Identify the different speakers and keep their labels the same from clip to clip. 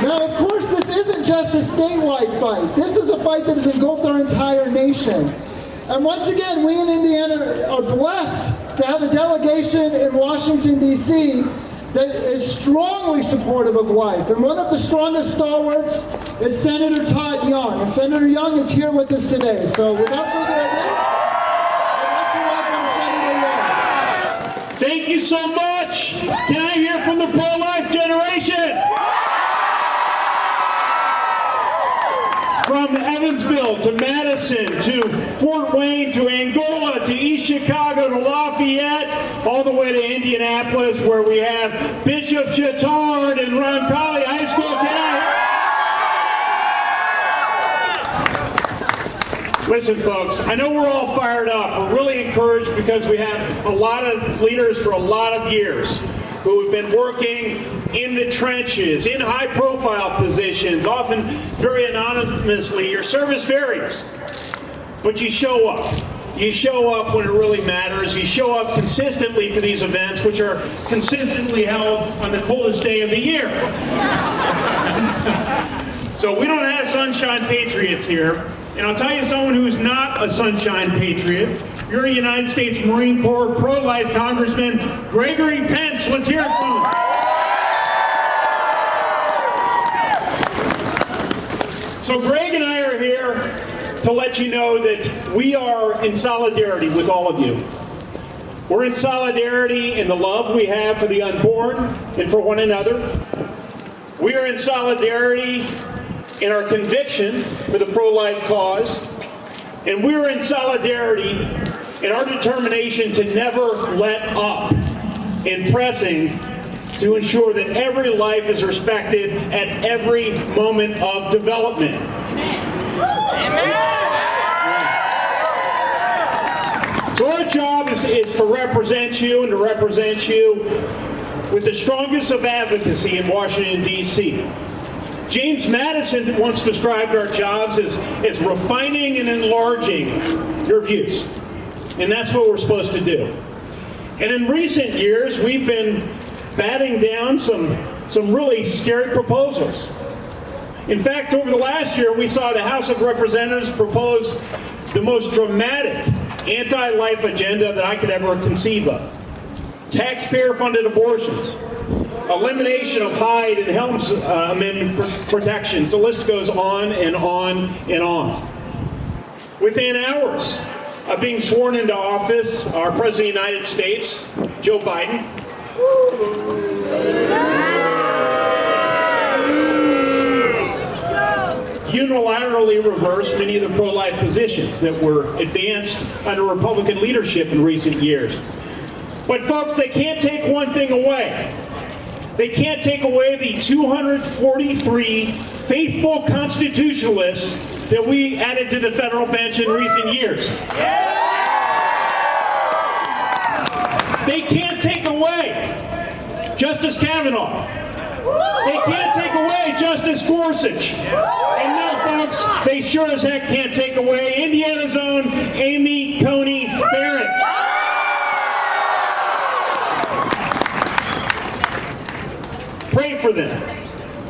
Speaker 1: Now, of course, this isn't just a statewide fight. This is a fight that has engulfed our entire nation. And once again, we in Indiana are blessed to have a delegation in Washington, D.C. that is strongly supportive of life. And one of the strongest stalwarts is Senator Todd Young. And Senator Young is here with us today. So without further ado, I'd like to welcome Senator Young.
Speaker 2: Thank you so much. Can I hear from the pro-life generation? From Evansville to Madison to Fort Wayne to Angola to East Chicago to Lafayette, all the way to Indianapolis, where we have Bishop Chittard and Roncalli High School. Listen, folks, I know we're all fired up. We're really encouraged because we have a lot of leaders for a lot of years who have been working in the trenches, in high-profile positions, often very anonymously. Your service varies, but you show up. You show up when it really matters. You show up consistently for these events, which are consistently held on the coldest day of the year. So we don't have sunshine patriots here. And I'll tell you someone who's not a sunshine patriot. You're a United States Marine Corps pro-life Congressman, Gregory Pence. Let's hear it from him. So Greg and I are here to let you know that we are in solidarity with all of you. We're in solidarity in the love we have for the unborn and for one another. We are in solidarity in our conviction for the pro-life cause. And we are in solidarity in our determination to never let up in pressing to ensure that every life is respected at every moment of development. Amen. So our job is to represent you and to represent you with the strongest of advocacy in Washington, D.C. James Madison once described our jobs as refining and enlarging your views. And that's what we're supposed to do. And in recent years, we've been batting down some really scary proposals. In fact, over the last year, we saw the House of Representatives propose the most dramatic anti-life agenda that I could ever conceive of. Taxpayer-funded abortions, elimination of Hyde and Helms Amendment protections. The list goes on and on and on. Within hours of being sworn into office, our President of the United States, Joe Biden, unilaterally reversed many of the pro-life positions that were advanced under Republican leadership in recent years. But folks, they can't take one thing away. They can't take away the 243 faithful constitutionalists that we added to the federal bench in recent years. They can't take away Justice Kavanaugh. They can't take away Justice Gorsuch. And no, folks, they sure as heck can't take away Indiana's own Amy Coney Barrett. Pray for them.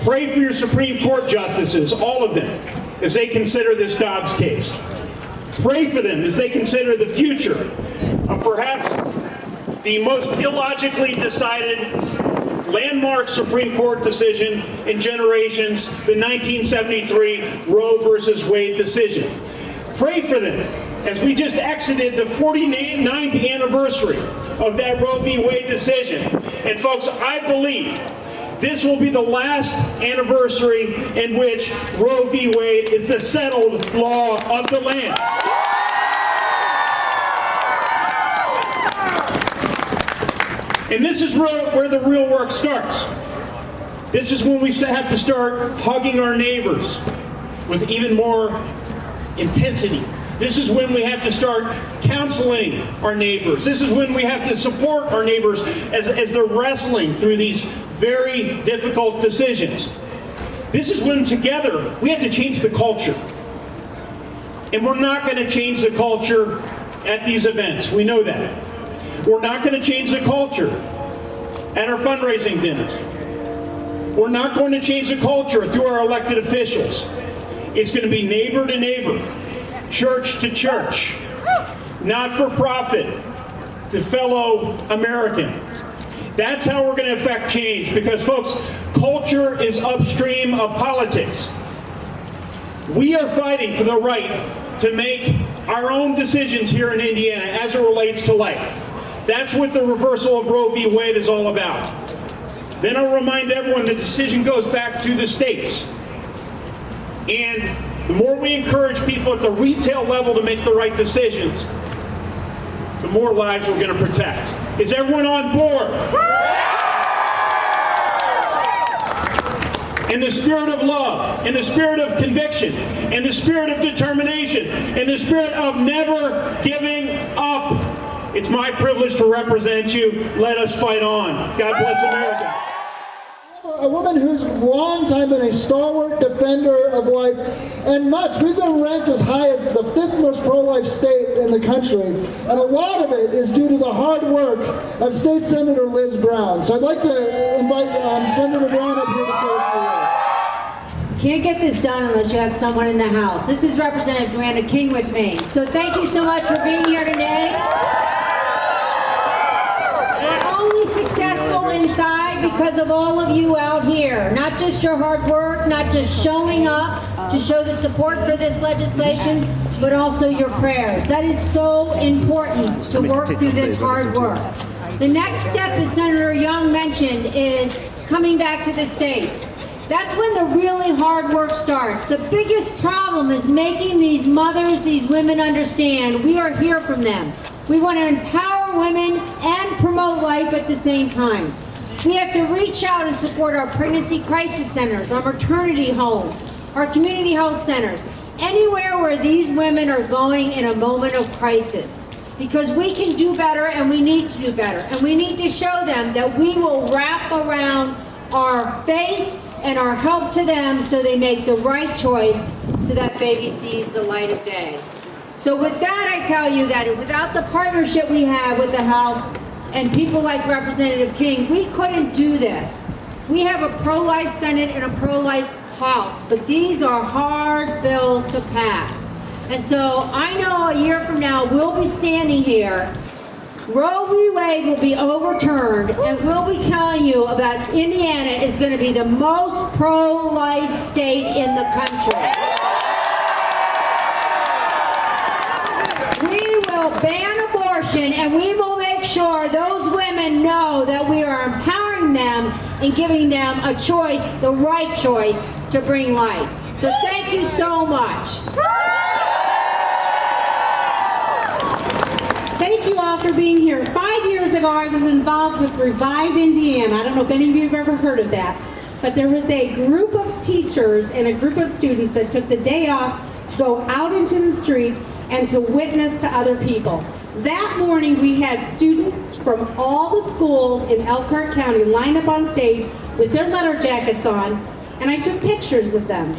Speaker 2: Pray for your Supreme Court justices, all of them, as they consider this Dobbs case. Pray for them as they consider the future of perhaps the most illogically decided landmark Supreme Court decision in generations, the 1973 Roe versus Wade decision. Pray for them as we just exited the 49th anniversary of that Roe v. Wade decision. And folks, I believe this will be the last anniversary in which Roe v. Wade is the settled law of the land. And this is where the real work starts. This is when we have to start hugging our neighbors with even more intensity. This is when we have to start counseling our neighbors. This is when we have to support our neighbors as they're wrestling through these very difficult decisions. This is when together we have to change the culture. And we're not going to change the culture at these events. We know that. We're not going to change the culture at our fundraising dinners. We're not going to change the culture through our elected officials. It's going to be neighbor to neighbor, church to church, not-for-profit to fellow American. That's how we're going to affect change, because, folks, culture is upstream of politics. We are fighting for the right to make our own decisions here in Indiana as it relates to life. That's what the reversal of Roe v. Wade is all about. Then I'll remind everyone the decision goes back to the states. And the more we encourage people at the retail level to make the right decisions, the more lives we're going to protect. Is everyone on board? In the spirit of love, in the spirit of conviction, in the spirit of determination, in the spirit of never giving up, it's my privilege to represent you. Let us fight on. God bless America.
Speaker 1: A woman who's long time been a stalwart defender of life and much. We've been ranked as high as the 5th most pro-life state in the country. And a lot of it is due to the hard work of State Senator Liz Brown. So I'd like to invite Senator Brown up here to say a few words.
Speaker 3: Can't get this done unless you have someone in the House. This is Representative Joanna King with me. So thank you so much for being here today. We're only successful inside because of all of you out here. Not just your hard work, not just showing up to show the support for this legislation, but also your prayers. That is so important to work through this hard work. The next step, as Senator Young mentioned, is coming back to the states. That's when the really hard work starts. The biggest problem is making these mothers, these women understand we are here from them. We want to empower women and promote life at the same time. We have to reach out and support our pregnancy crisis centers, our maternity homes, our community health centers, anywhere where these women are going in a moment of crisis. Because we can do better and we need to do better. And we need to show them that we will wrap around our faith and our help to them so they make the right choice so that baby sees the light of day. So with that, I tell you that without the partnership we have with the House and people like Representative King, we couldn't do this. We have a pro-life Senate and a pro-life House, but these are hard bills to pass. And so I know a year from now we'll be standing here, Roe v. Wade will be overturned, and we'll be telling you about Indiana is going to be the most pro-life state in the country. We will ban abortion, and we will make sure those women know that we are empowering them and giving them a choice, the right choice, to bring life. So thank you so much.
Speaker 4: Thank you all for being here. 5 years ago, I was involved with Revive Indiana. I don't know if any of you have ever heard of that, but there was a group of teachers and a group of students that took the day off to go out into the street and to witness to other people. That morning, we had students from all the schools in Elkhart County lined up on stage with their letter jackets on, and I took pictures of them.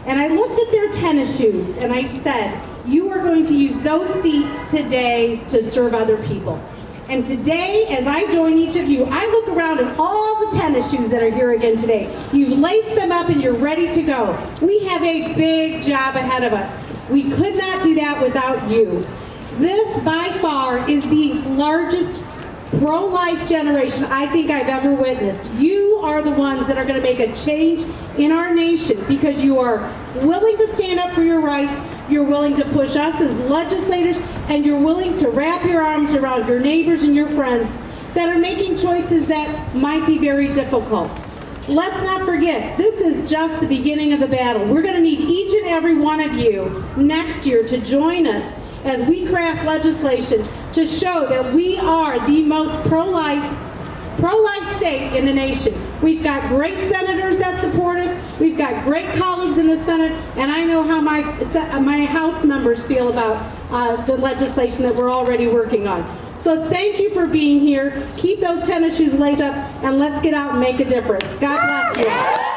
Speaker 4: And I looked at their tennis shoes, and I said, you are going to use those feet today to serve other people. And today, as I join each of you, I look around at all the tennis shoes that are here again today. You've laced them up and you're ready to go. We have a big job ahead of us. We could not do that without you. This, by far, is the largest pro-life generation I think I've ever witnessed. You are the ones that are going to make a change in our nation because you are willing to stand up for your rights, you're willing to push us as legislators, and you're willing to wrap your arms around your neighbors and your friends that are making choices that might be very difficult. Let's not forget, this is just the beginning of the battle. We're going to need each and every one of you next year to join us as we craft legislation to show that we are the most pro-life state in the nation. We've got great senators that support us. We've got great colleagues in the Senate, and I know how my House members feel about the legislation that we're already working on. So thank you for being here. Keep those tennis shoes laid up, and let's get out and make a difference. God bless you.